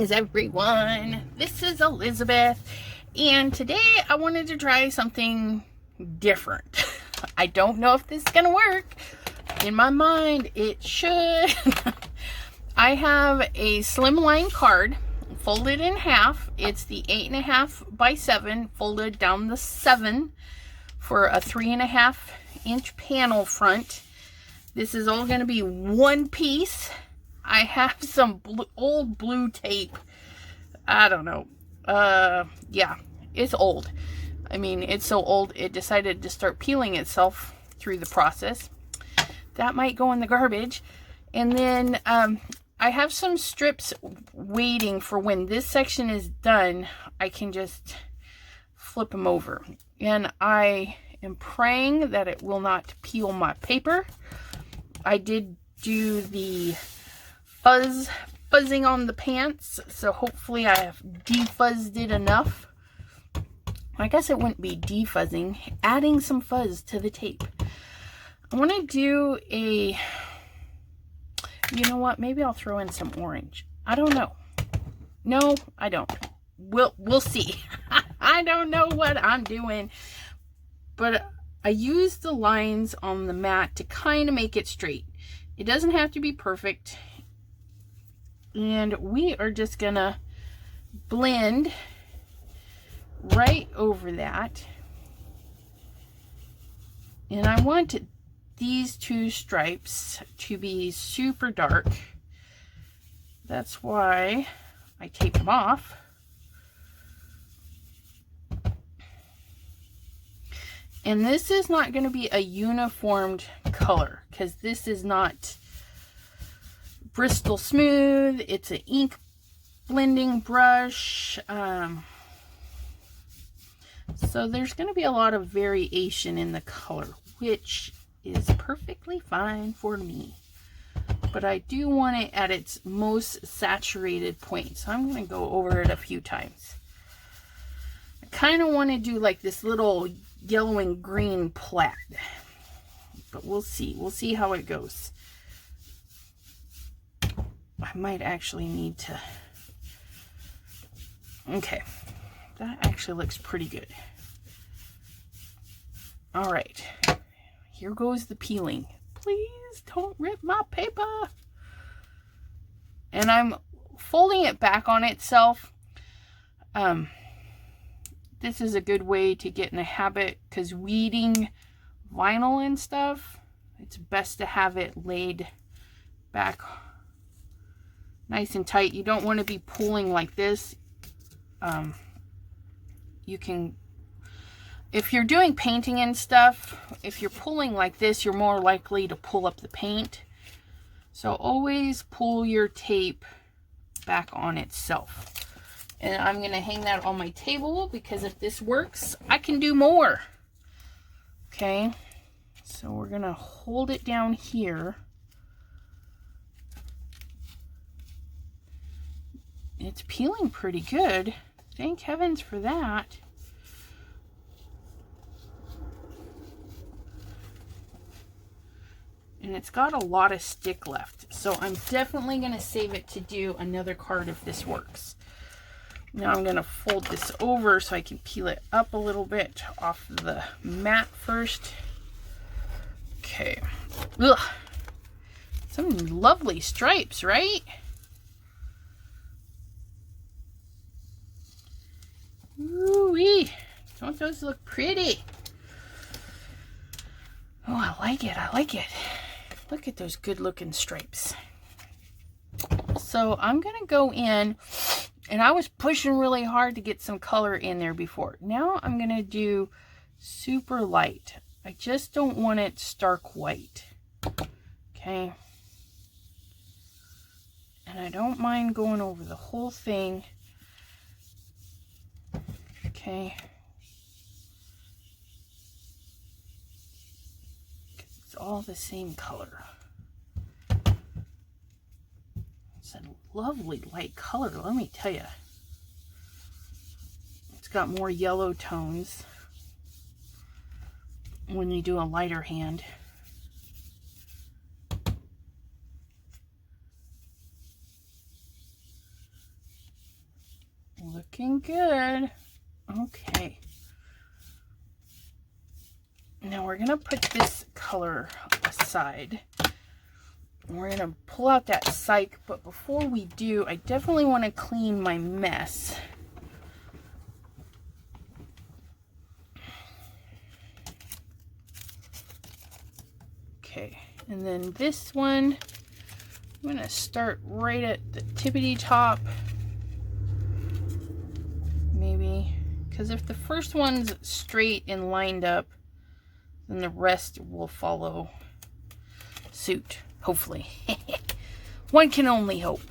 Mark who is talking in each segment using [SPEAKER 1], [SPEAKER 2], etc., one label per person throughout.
[SPEAKER 1] Greetings everyone, this is Elizabeth, and today I wanted to try something different. I don't know if this is gonna work. In my mind it should. I have a slimline card folded in half. It's the 8.5 by 7 folded down the 7 for a 3.5 inch panel front. This is all going to be one piece. I have some old blue tape. I don't know. Yeah, it's old. I mean, it's so old it decided to start peeling itself through the process. That might go in the garbage. And then I have some strips waiting for when this section is done. I can just flip them over. And I am praying that it will not peel my paper. I did do the fuzzing on the pants, so hopefully I have defuzzed it enough. I guess it wouldn't be defuzzing, adding some fuzz to the tape. I want to do a, you know what, maybe I'll throw in some orange. I don't know. No, I don't. We'll see. I don't know what I'm doing, but I use the lines on the mat to kind of make it straight. It doesn't have to be perfect. And we are just gonna blend right over that. And I want these two stripes to be super dark. That's why I tape them off. And this is not going to be a uniformed color because this is not Bristol Smooth. It's an ink blending brush. So there's going to be a lot of variation in the color, which is perfectly fine for me. But I do want it at its most saturated point. So I'm going to go over it a few times. I kind of want to do like this little yellow and green plaid. But we'll see. We'll see how it goes. I might actually need to... Okay. That actually looks pretty good. Alright. Here goes the peeling. Please don't rip my paper. And I'm folding it back on itself. This is a good way to get in a habit because weeding vinyl and stuff, it's best to have it laid back nice and tight. You don't want to be pulling like this. You can, if you're doing painting and stuff, if you're pulling like this, you're more likely to pull up the paint. So always pull your tape back on itself. And I'm going to hang that on my table because if this works, I can do more. Okay, so we're going to hold it down here. It's peeling pretty good. Thank heavens for that. And it's got a lot of stick left. So I'm definitely going to save it to do another card if this works. Now I'm going to fold this over so I can peel it up a little bit off the mat first. Okay. Ugh. Some lovely stripes, right? Ooh-wee. Don't those look pretty? Oh, I like it. I like it. Look at those good looking stripes. So I'm going to go in, and I was pushing really hard to get some color in there before. Now I'm going to do super light. I just don't want it stark white. Okay. And I don't mind going over the whole thing. Okay. It's all the same color. It's a lovely light color, let me tell you. It's got more yellow tones when you do a lighter hand. Looking good. Okay. Now we're going to put this color aside. We're going to pull out that psych, but before we do, I definitely want to clean my mess. Okay, and then this one, I'm going to start right at the tippity top. Maybe, because if the first one's straight and lined up, then the rest will follow suit. Hopefully. One can only hope.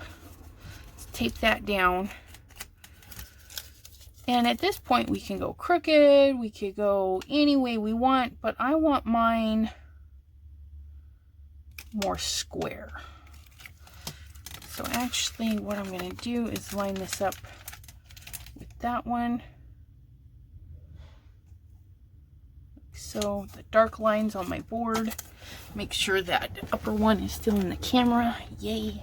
[SPEAKER 1] Let's tape that down. And at this point, we can go crooked. We could go any way we want, but I want mine more square. So actually, what I'm going to do is line this up with that one. So the dark lines on my board. Make sure that the upper one is still in the camera. Yay.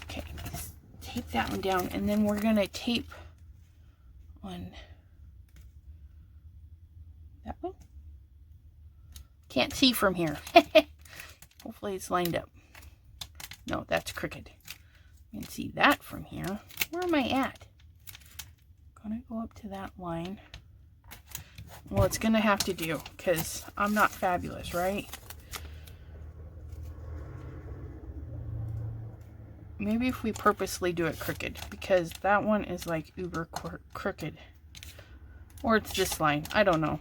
[SPEAKER 1] Okay, let's tape that one down, and then we're gonna tape on that one. Can't see from here. Hopefully it's lined up. No, that's crooked. You can see that from here. Where am I at? Gonna go up to that line. Well, it's gonna have to do, because I'm not fabulous, right? Maybe if we purposely do it crooked, because that one is like uber crooked. Or it's this line, I don't know.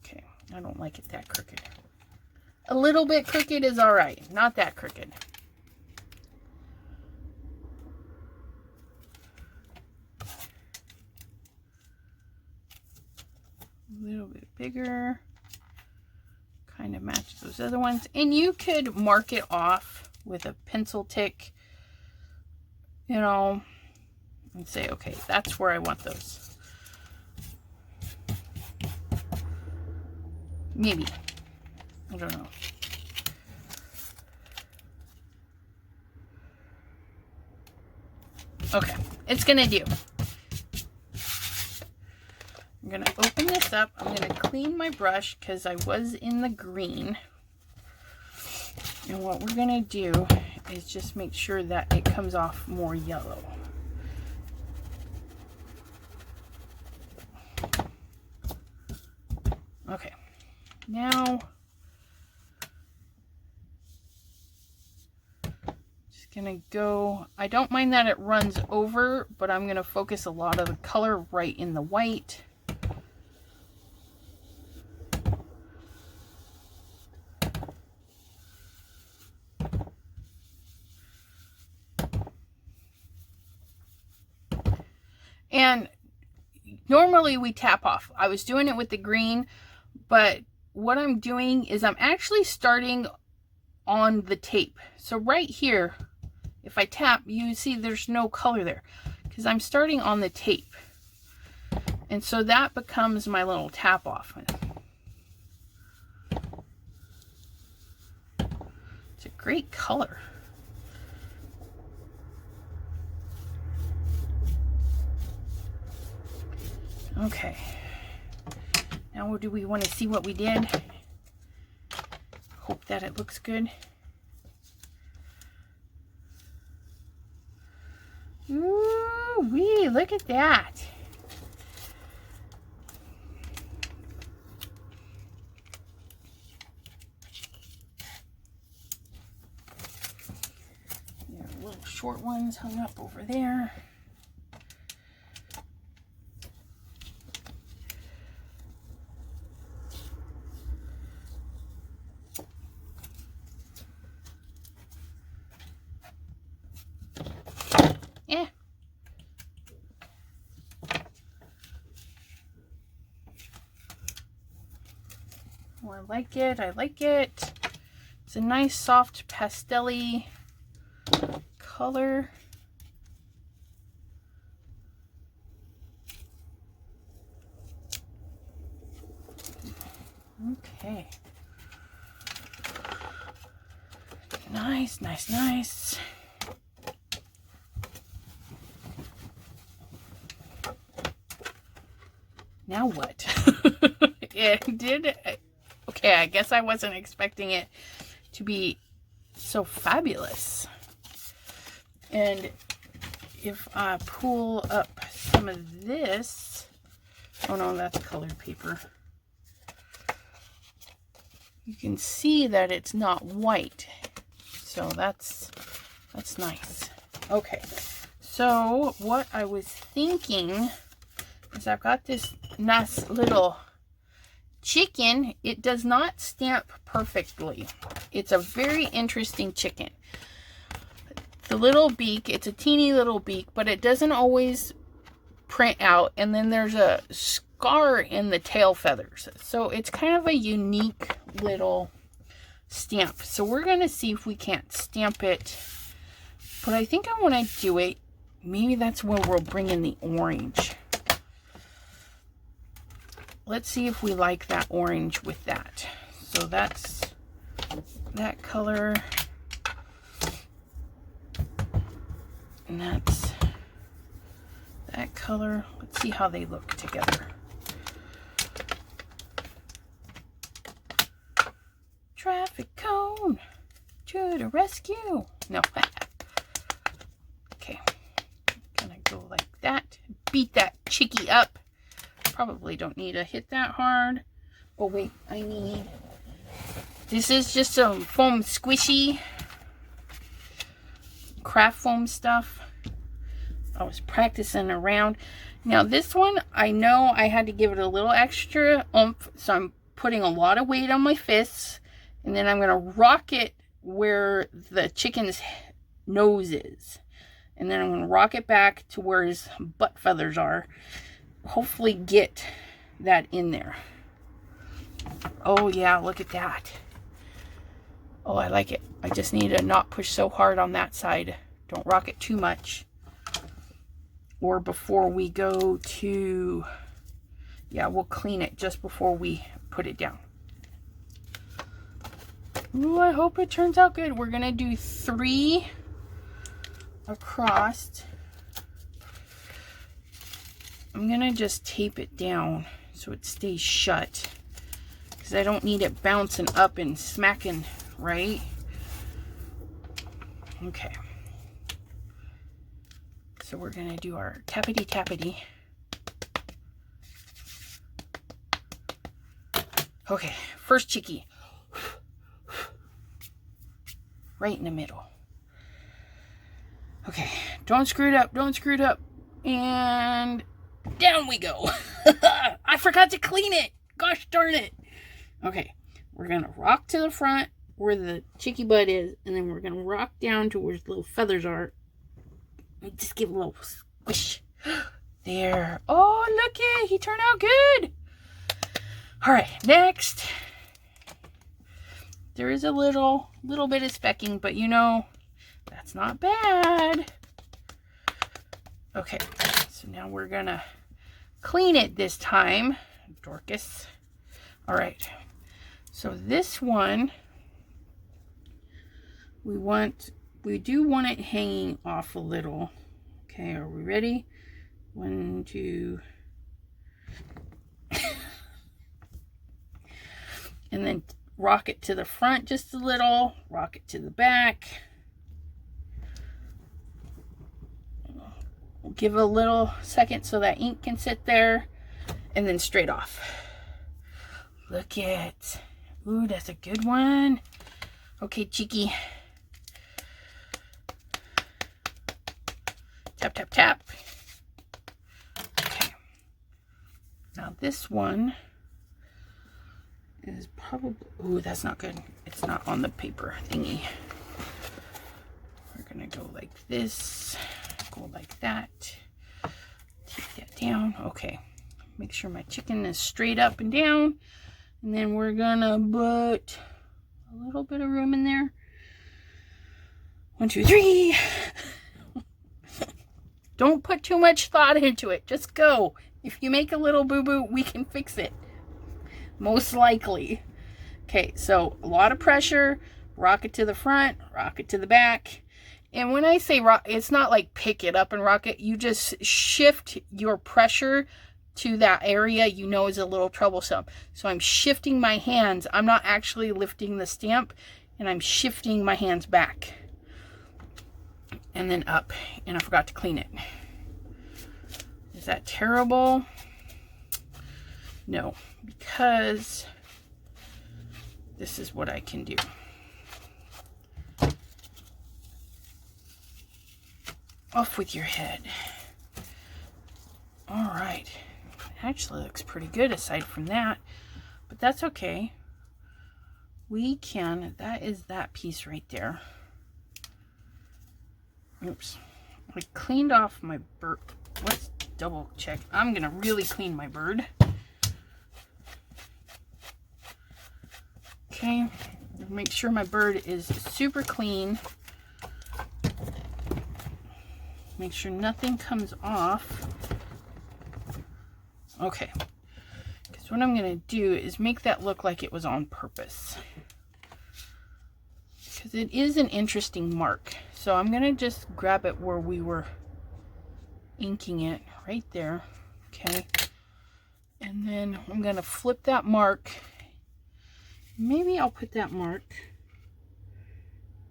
[SPEAKER 1] Okay, I don't like it that crooked. A little bit crooked is all right, not that crooked. A little bit bigger, kind of matches those other ones, and you could mark it off with a pencil tick, you know, and say, okay, that's where I want those. Maybe, I don't know. Okay, it's gonna do. I'm going to open this up. I'm going to clean my brush because I was in the green. And what we're going to do is just make sure that it comes off more yellow. Okay, now just going to go, I don't mind that it runs over, but I'm going to focus a lot of the color right in the white. And normally we tap off. I was doing it with the green, but what I'm doing is I'm actually starting on the tape. So right here, if I tap, you see there's no color there because I'm starting on the tape. And so that becomes my little tap off. It's a great color. Okay, now do we want to see what we did? Hope that it looks good. Ooh-wee, look at that. There are little short ones hung up over there. Yeah. Oh, I like it. I like it. It's a nice soft pastel-y color. Okay. Nice Nice, nice, nice. Now what? It did. Okay, I guess I wasn't expecting it to be so fabulous. And if I pull up some of this, oh no, that's colored paper. You can see that it's not white. So that's nice. Okay, so what I was thinking is I've got this nice little chicken. It does not stamp perfectly. It's a very interesting chicken. The little beak, it's a teeny little beak, but it doesn't always print out. And then there's a scar in the tail feathers. So it's kind of a unique little stamp. So we're going to see if we can't stamp it. But I think I want to do it. Maybe that's where we'll bring in the orange. Let's see if we like that orange with that. So that's that color. And that's that color. Let's see how they look together. Traffic cone to the rescue. No. Okay. Gonna go like that. Beat that chickie up. Probably don't need to hit that hard. Oh wait, I need. This is just some foam squishy craft foam stuff. I was practicing around. Now this one, I know I had to give it a little extra oomph, so I'm putting a lot of weight on my fists, and then I'm gonna rock it where the chicken's nose is, and then I'm gonna rock it back to where his butt feathers are. Hopefully get that in there. Oh yeah, look at that. Oh, I like it. I just need to not push so hard on that side. Don't rock it too much. Or before we go to, yeah, we'll clean it just before we put it down. Ooh, I hope it turns out good. We're gonna do 3 across. I'm gonna just tape it down so it stays shut, because I don't need it bouncing up and smacking, right? Okay. So we're gonna do our tappity tappity. Okay, first chickie. Right in the middle. Okay, don't screw it up, don't screw it up. And down we go. I forgot to clean it. Gosh darn it. Okay, we're gonna rock to the front where the chickie butt is, and then we're gonna rock down to where his little feathers are. Just give a little squish. There. Oh, looky, he turned out good. All right, next. There is a little bit of specking, but you know, that's not bad. Okay, so now we're gonna clean it this time, Dorcas. All right, so this one, we do want it hanging off a little. Okay, are we ready? 1, 2. And then rock it to the front just a little, rock it to the back. We'll give it a little second so that ink can sit there, and then straight off. Look at, ooh, that's a good one. Okay, cheeky. Tap, tap, tap. Okay. Now this one is probably, ooh, that's not good. It's not on the paper thingy. We're gonna go like this, go like that. Take that down. Okay. Make sure my chicken is straight up and down. And then we're gonna put a little bit of room in there. 1, 2, 3. Don't put too much thought into it. Just go. If you make a little boo-boo, we can fix it. Most likely. Okay, so a lot of pressure. rock it to the front, rock it to the back. And when I say rock, it's not like pick it up and rock it. You just shift your pressure to that area you know is a little troublesome. So I'm shifting my hands. I'm not actually lifting the stamp, and I'm shifting my hands back and then up. And I forgot to clean it. Is that terrible? No, because this is what I can do. Off with your head. All right. Actually looks pretty good aside from that, but that's okay. We can, that is that piece right there. Oops. I cleaned off my bird. Let's double check. I'm gonna really clean my bird. Okay, make sure my bird is super clean. Make sure nothing comes off. Okay, because what I'm going to do is make that look like it was on purpose. Because it is an interesting mark. So I'm going to just grab it where we were inking it, right there. Okay, and then I'm going to flip that mark. Maybe I'll put that mark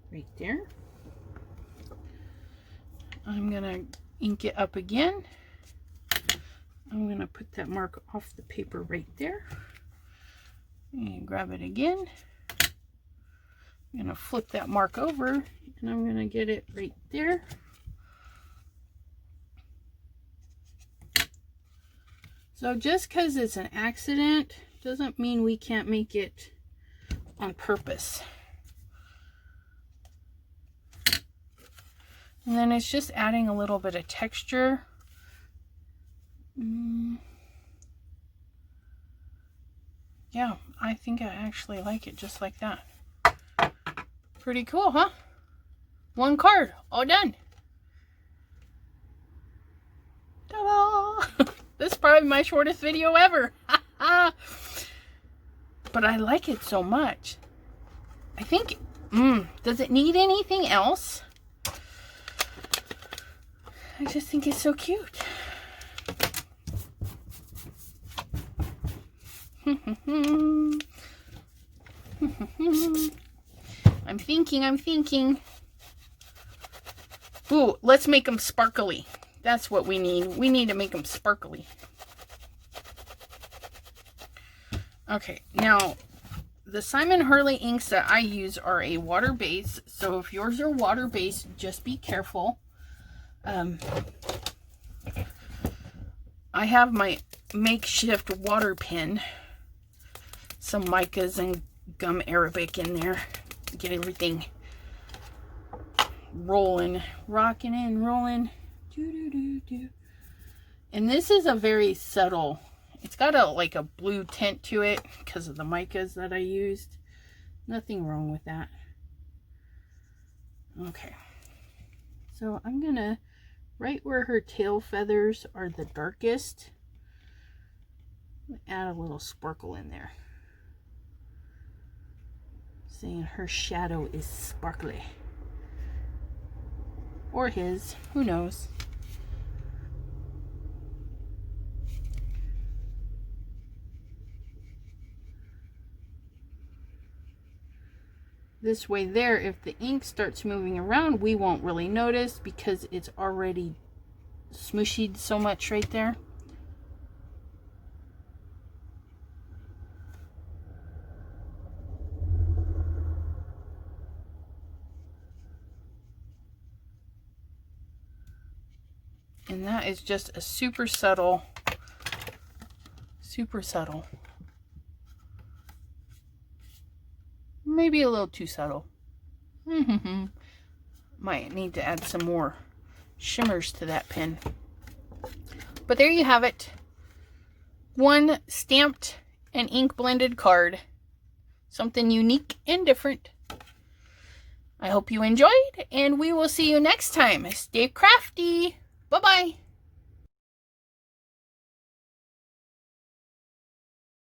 [SPEAKER 1] right there. I'm going to ink it up again. I'm going to put that mark off the paper right there. And grab it again. I'm going to flip that mark over, and I'm going to get it right there. So just because it's an accident doesn't mean we can't make it on purpose. And then it's just adding a little bit of texture. Yeah, I think I actually like it just like that. Pretty cool, huh? One card, all done. Ta-da! This is probably my shortest video ever. But I like it so much. I think, does it need anything else? I just think it's so cute. I'm thinking. Ooh, let's make them sparkly. That's what we need. We need to make them sparkly. Okay, now the Simon Hurley inks that I use are a water base. So if yours are water based, just be careful. I have my makeshift water pen, some micas and gum arabic in there. Get everything rolling, rocking and rolling. And this is a very subtle, it's got like a blue tint to it because of the micas that I used. Nothing wrong with that. Okay, so I'm gonna, right where her tail feathers are the darkest, add a little sparkle in there, saying her shadow is sparkly. Or his, who knows. This way there, if the ink starts moving around, we won't really notice because it's already smooshied so much right there. And that is just a super subtle. Maybe a little too subtle. Might need to add some more shimmers to that pen. But there you have it. One stamped and ink blended card. Something unique and different. I hope you enjoyed, and we will see you next time. Stay crafty. Bye-bye.